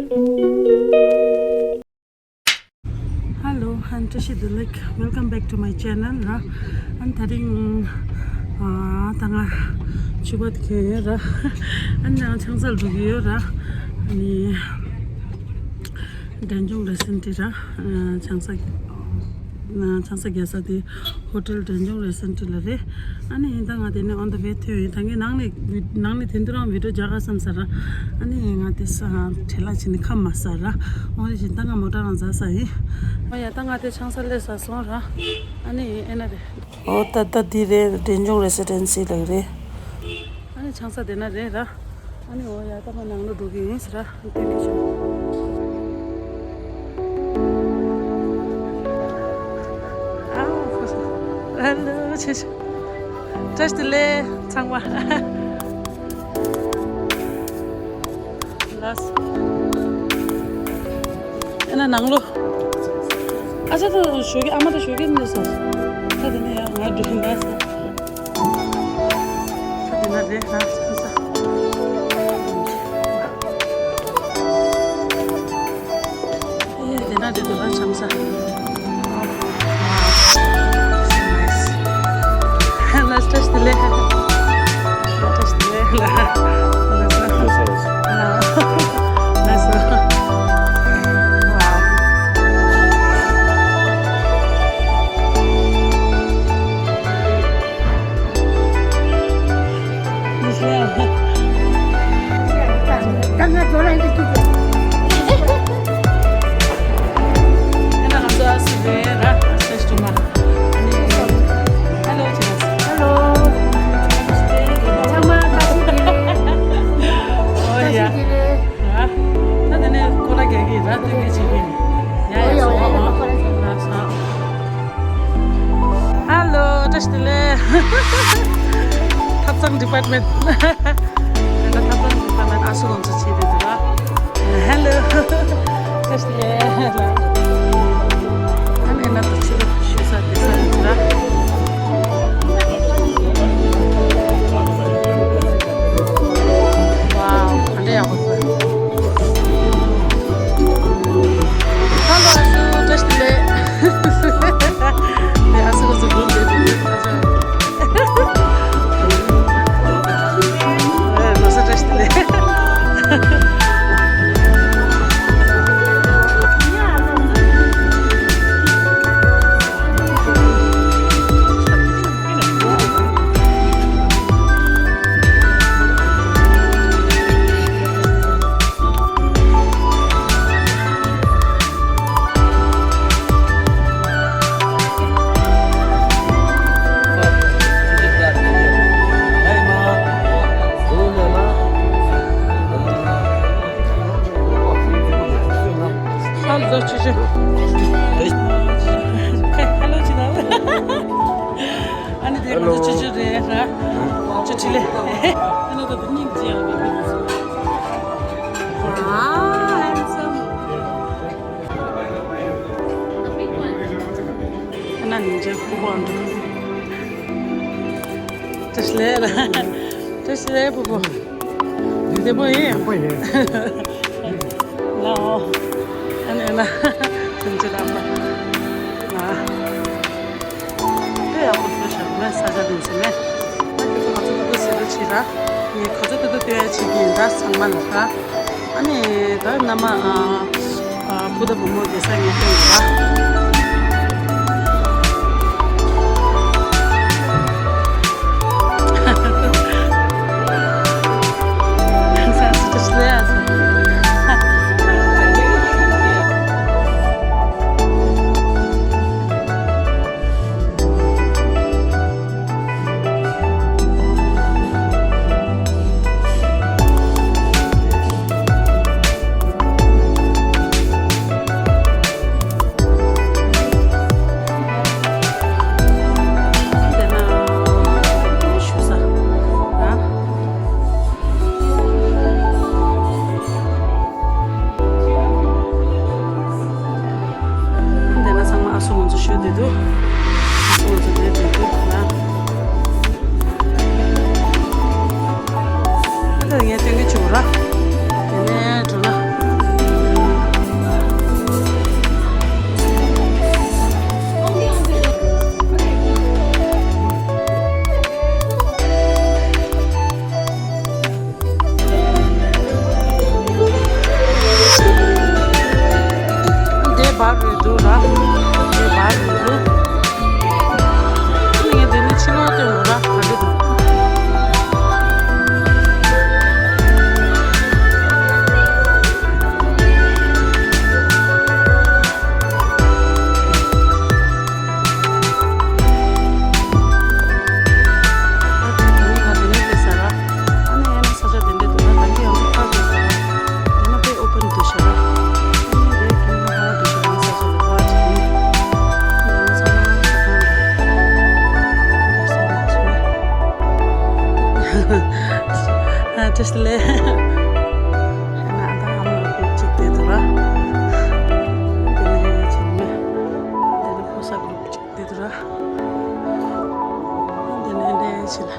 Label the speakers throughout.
Speaker 1: Hello, I'm Tashi Dilek. Welcome back to my channel. I'm taking tanga chubat ke ra. I'm now changsal video ra. Ani Danjung recently ra. Changsa gyasa di hotel Danjung recently la re. Ani tanga dene on the way to tangi nangni tindram video jaga samsara. Ani ngati sa thela chini khamma sara. Ori tanga motaran za sai. Ya tanga te changsale sa sonra. Ani enade. O tata dire Danjung residency la re. Ani changsa dena re ra. Ani o ya tanga nangno dugi sra. Thank you so much. Hello, just le changwa. Last. Ena nanglo. Acha to shogi amada shogi nesa. Tadene ya ngadu nesa. Tadena re na changsa. Dena de la changsa. Let's touch the leg. Touch the leg. Nice. Wow. Hello, touch the leg. Tapsang department. Tapsang department asugon sa chide dira. Hello, touch the leg. Ane na to chide shusa desa dira. Wow, ande ya ko. Hello, touch the leg. Ne asugon sa group dira. Hello, Chida. Ani de mo chichu re ra. Chichile. Ano to ning jiya baby. Wow, handsome. Ana ninja kubandu. Tasle bubu. De boye. No. Ana Tinjilamba. 네, 아무 소식은 사자도 있으면 가족도 쓰러치라. 이 가족도 돼야 지긴다 상만하다. 아니, 나 남아 보다 보면 대상이 된다. 있을래? 하나 아무나 그룹 찍대더라. 근데 정말 내가 보사 그룹 찍대더라. 근데 내 지나.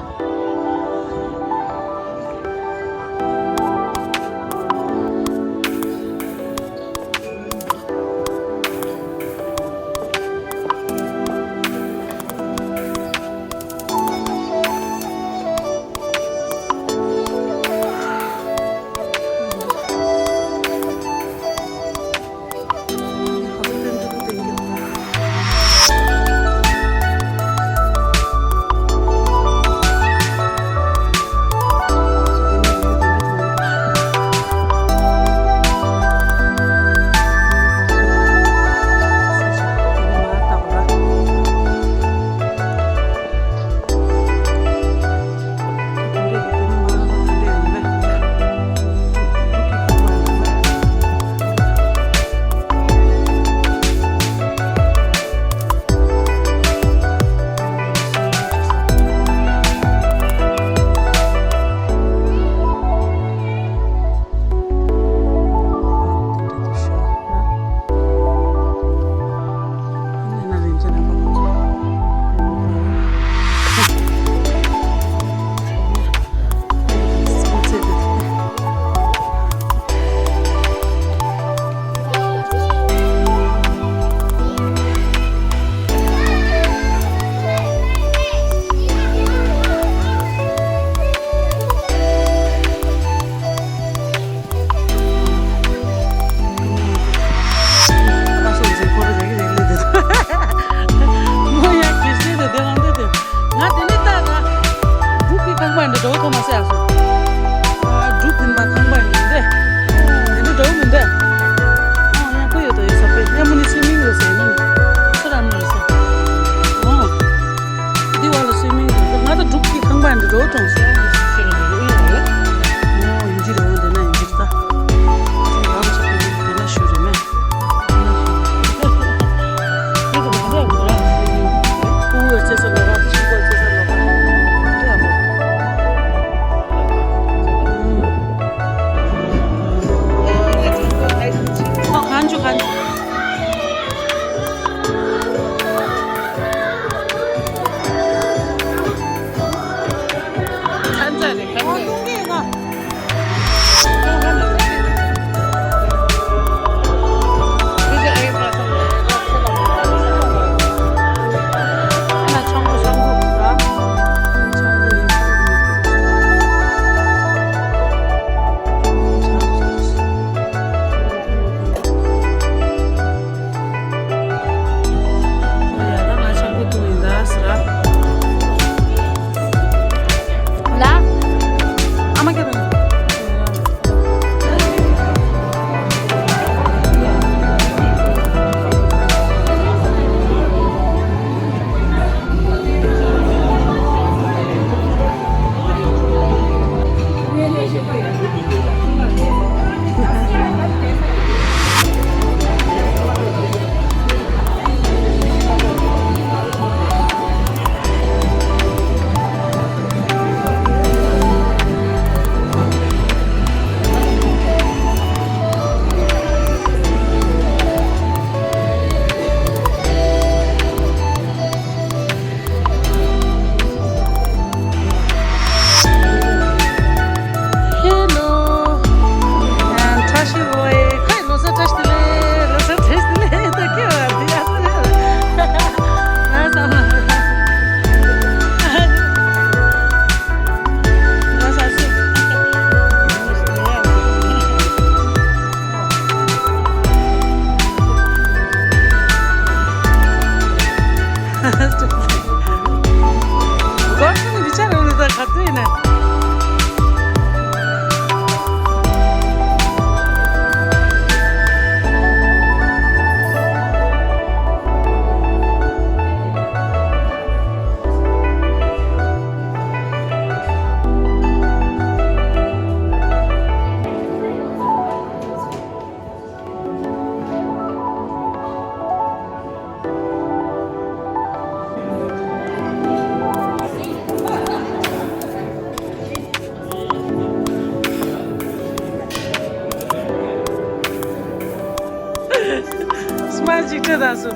Speaker 1: magic 다수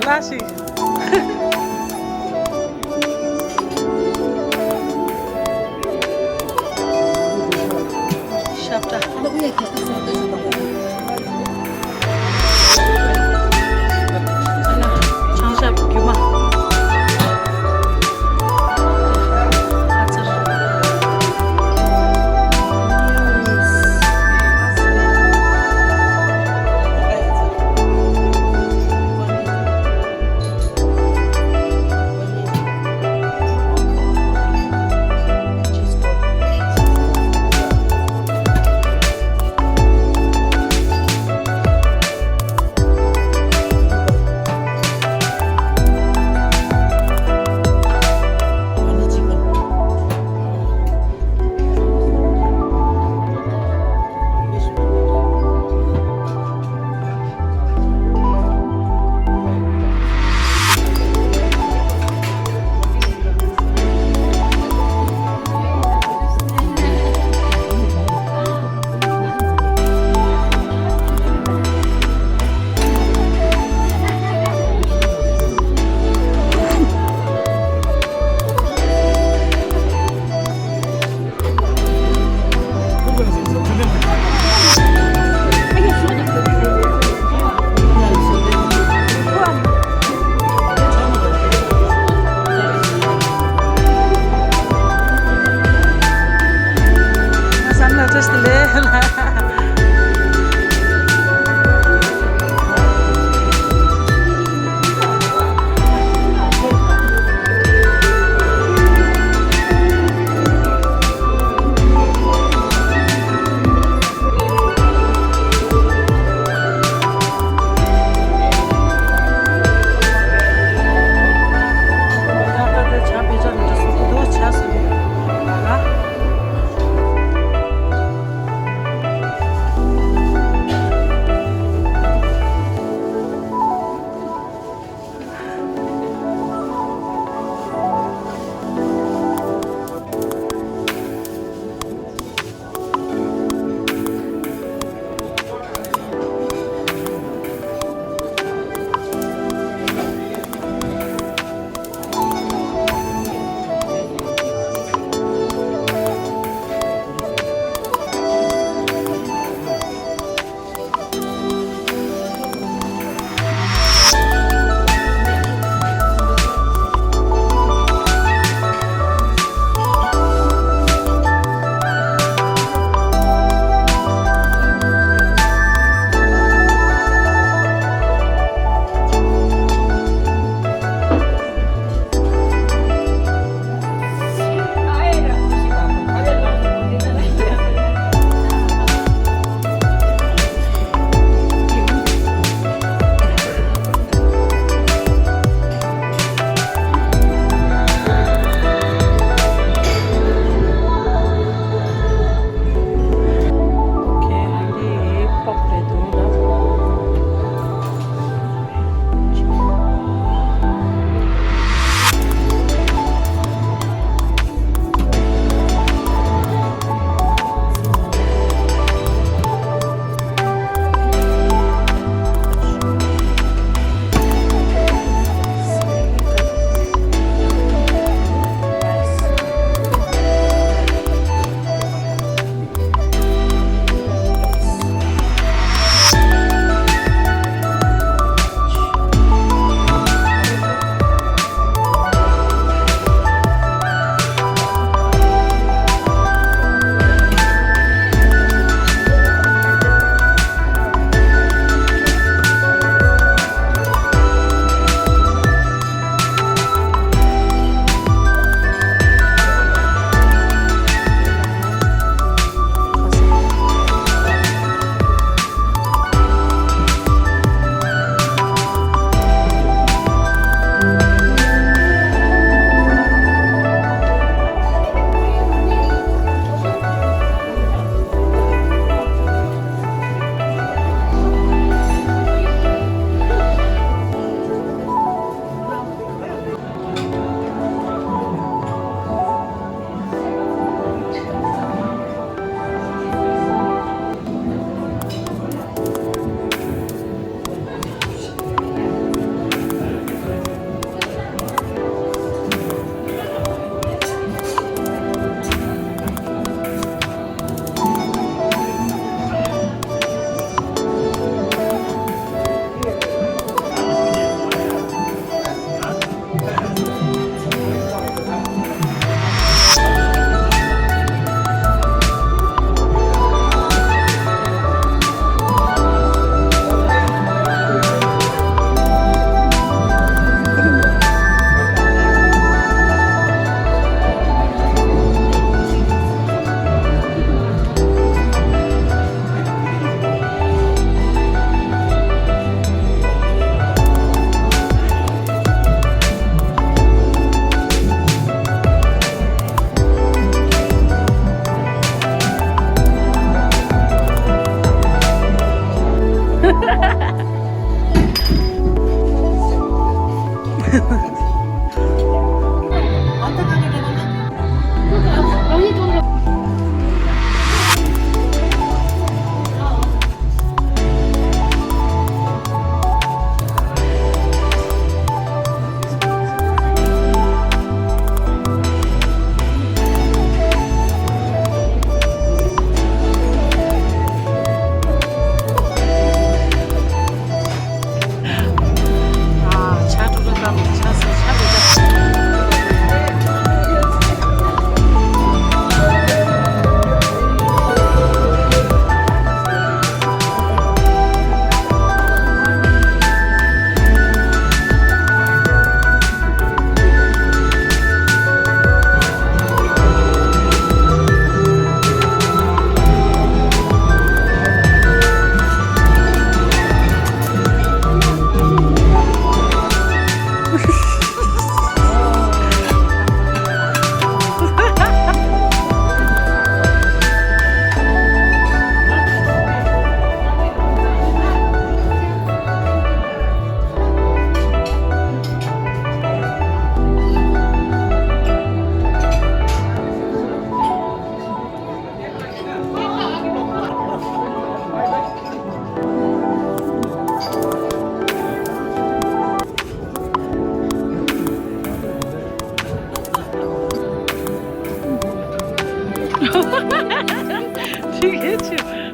Speaker 1: 라시 샵다 장샵 규마 땡큐.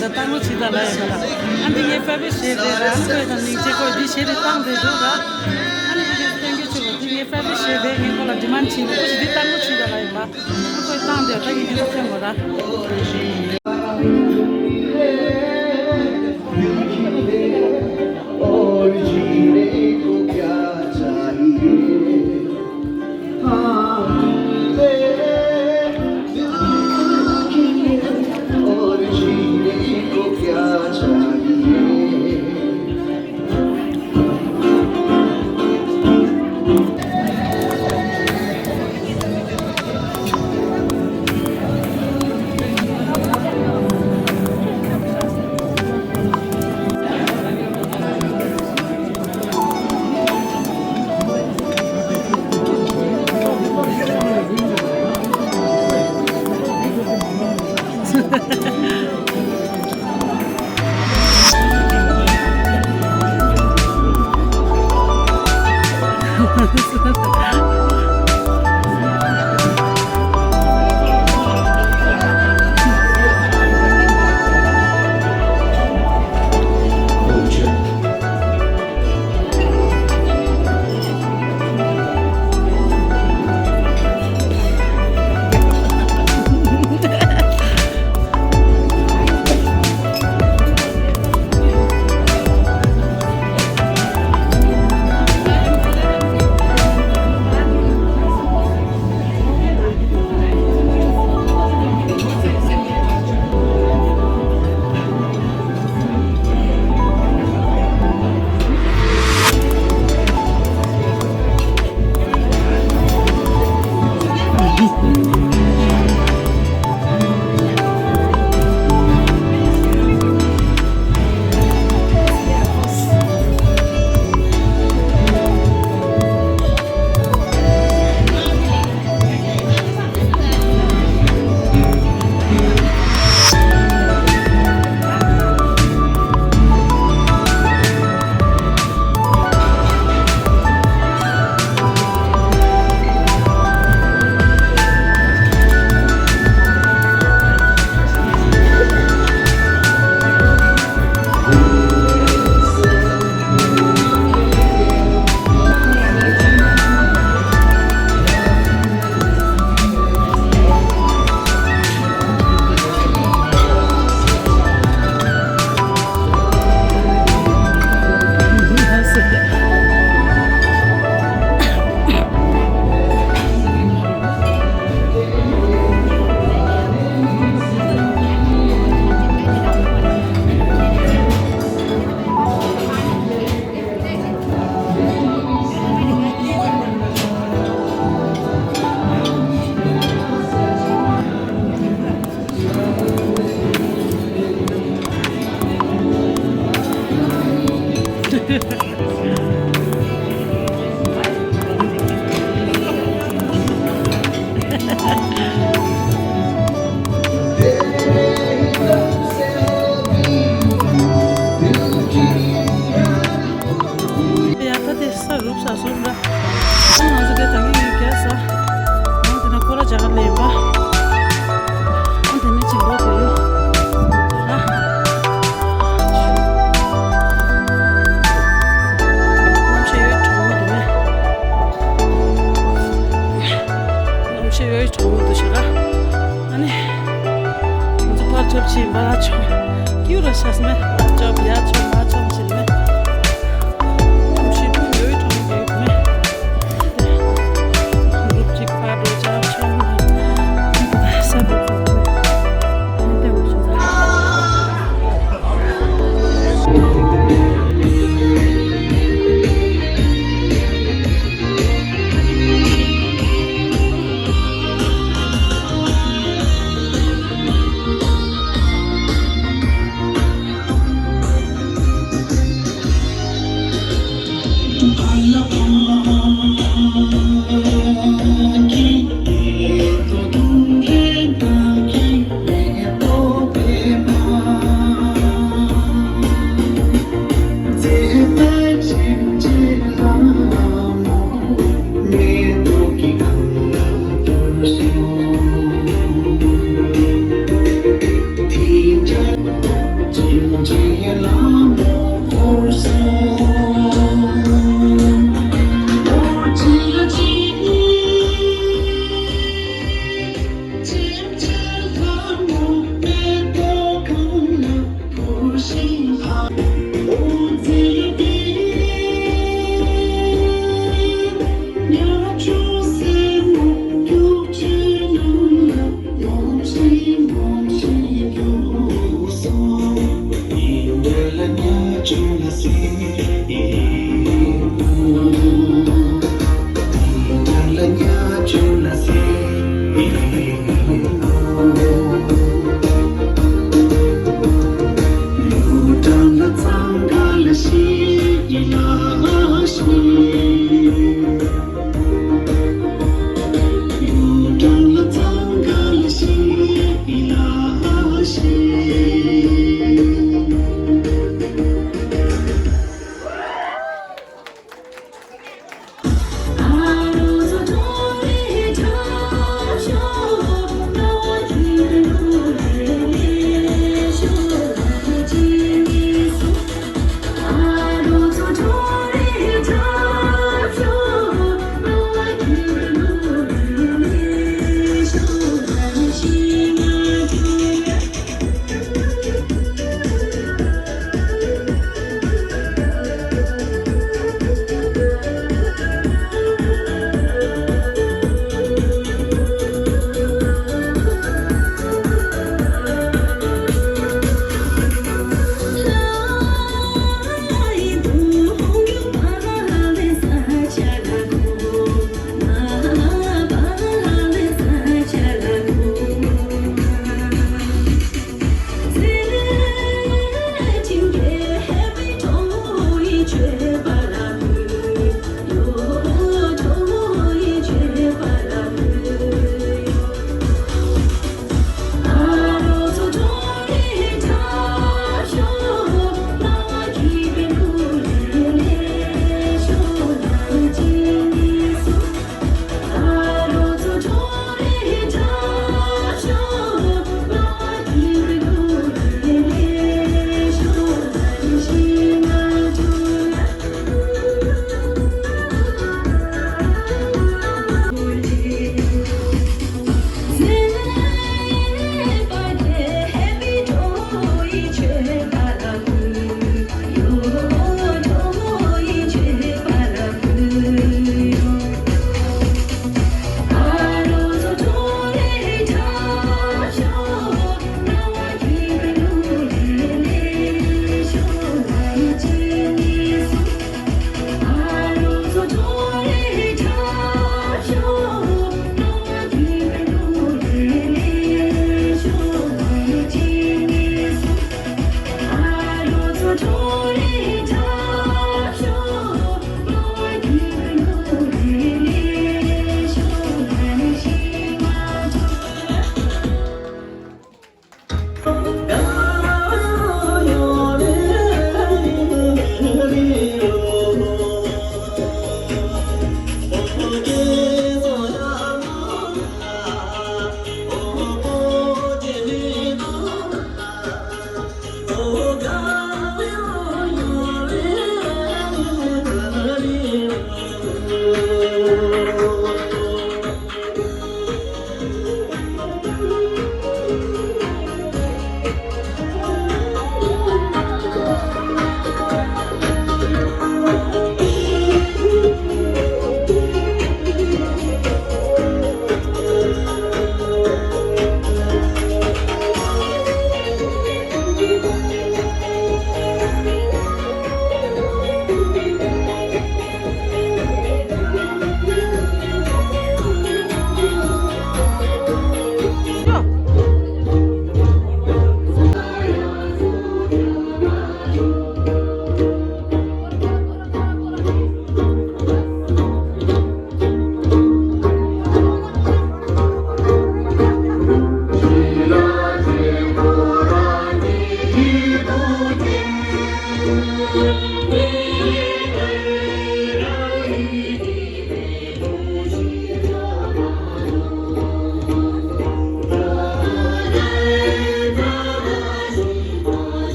Speaker 1: the tango chida la bala and the fabi share the ram ko the niche ko di share tang de do ga and the thank you to the fabi share the ko la demand chi ko di tango chida la ba ko tang de ta gi ko ngora
Speaker 2: और जीने को क्या चाहिए हाँ तेरे दिल की और जीने को क्या चाहिए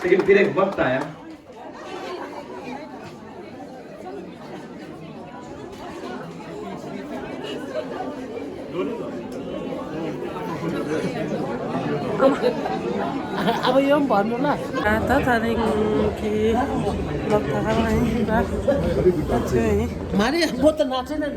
Speaker 2: लेकिन फिर एक वक्त आया
Speaker 3: अब यो पनि भन्नु ल
Speaker 1: त तारिङ कि ब्लग थाहा है
Speaker 3: मारे म त नाचेन नि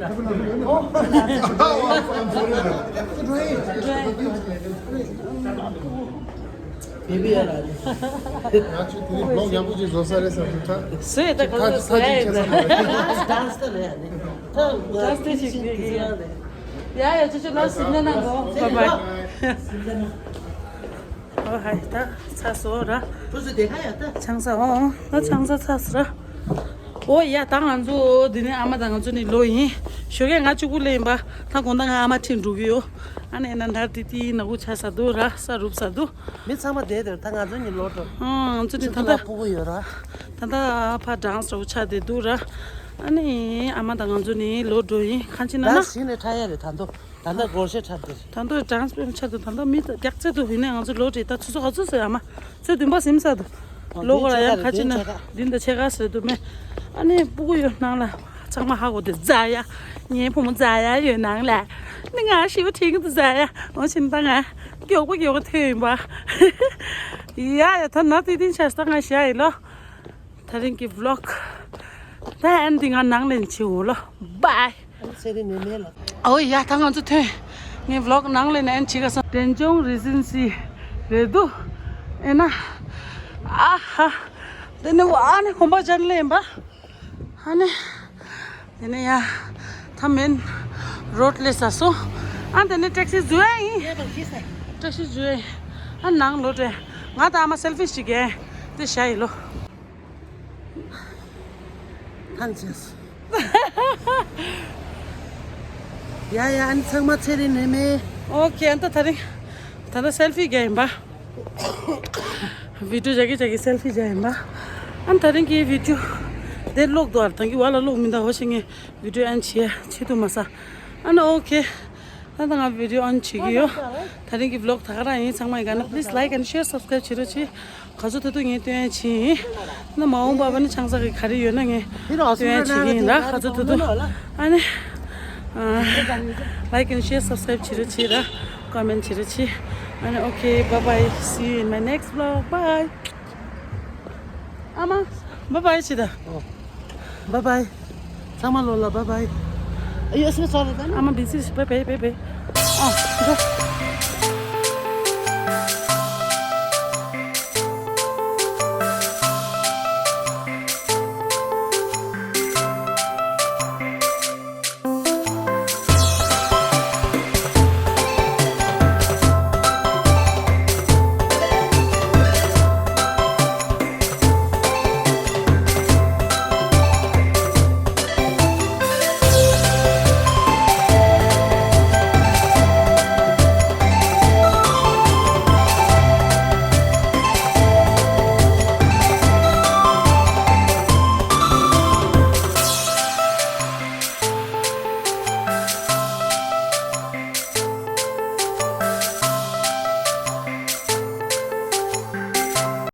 Speaker 1: Sei, tá com você. Ja, jetzt ist schon was in der Nacht. Vorbei. Oh, hi, da. 차서라.
Speaker 3: 벌써 대가야다
Speaker 1: 장사, 나 장사 차서라. 야, 당한주, 니네 아마 당한주니 로이. 쇼게 가지고 레임바. 다 건당 아마 틴루기요. 안에 난 다티티 나고 차사도라, 사룹사도.
Speaker 3: 미상마 대들 당하더니 로도
Speaker 1: 저기 단다
Speaker 3: 보고 열어
Speaker 1: 단다 파 dan스 우차데도라. 아니 아마 당한주니 로도이 칸치나나.
Speaker 3: 나 신에 타야래 단도 고세 찾들
Speaker 1: 단도 dan스 좀 차도 단도 미 약제도 있네. 아주 로데다 추서 가졌어요 아마. 저도 뭐 심사도. 로고라야 같이나 린다 제가 쓰도매. 아니 보고요 나라. 정말 하고도 자야. 니 보면 자야 요 나라. 내가 쉬고 튀기도 자야. 신당아. 교고 봐. 야, 다 나티딘 샤스당아 샤이로. 다른기 vlog. 다 엔딩 안 낭렌 치우로. 바이.
Speaker 3: 세리 내내라
Speaker 1: 야, 당한 좋대. 니 vlog 낭렌 엔 치가서 덴종 residency. 그래도 에나 아하. 내가 와네 공부 잘래 봐. 아니. 내가 타면 roadless 아서 안데네 택시 주에 택시 주에 안 나로데 나다 아마 셀피 찍게 데 샤이로
Speaker 3: 한지스 야야 안 상마 세리 내매
Speaker 1: 오케이 안타 다른 셀피 게임 봐 वीडियो जगह सेल्फी जाए बा अन तारिंग की वीडियो दे लोग द्वार तंगी वाला लोग मिंदा होशिंगे वीडियो अन छितो मसा अन ओके तंगा वीडियो अन छिगियो तारिंग की व्लॉग थारा है संगमा गाना please like and share subscribe छिरो छि खजो त गे ते छि न माउ बाबा ने छांसा के खरि यो न गे ते छि न खजो त अनि लाइक एंड शेयर सब्सक्राइब छिरो छि र कमेन्ट छिरो छि अनि okay bye bye see you in my next vlog bye आमा बाय बाय छिदा
Speaker 3: बाय बाय सामा लोला बाय बाय यो यसमा चले त
Speaker 1: आमा बिसी बाय बाय बाय बाय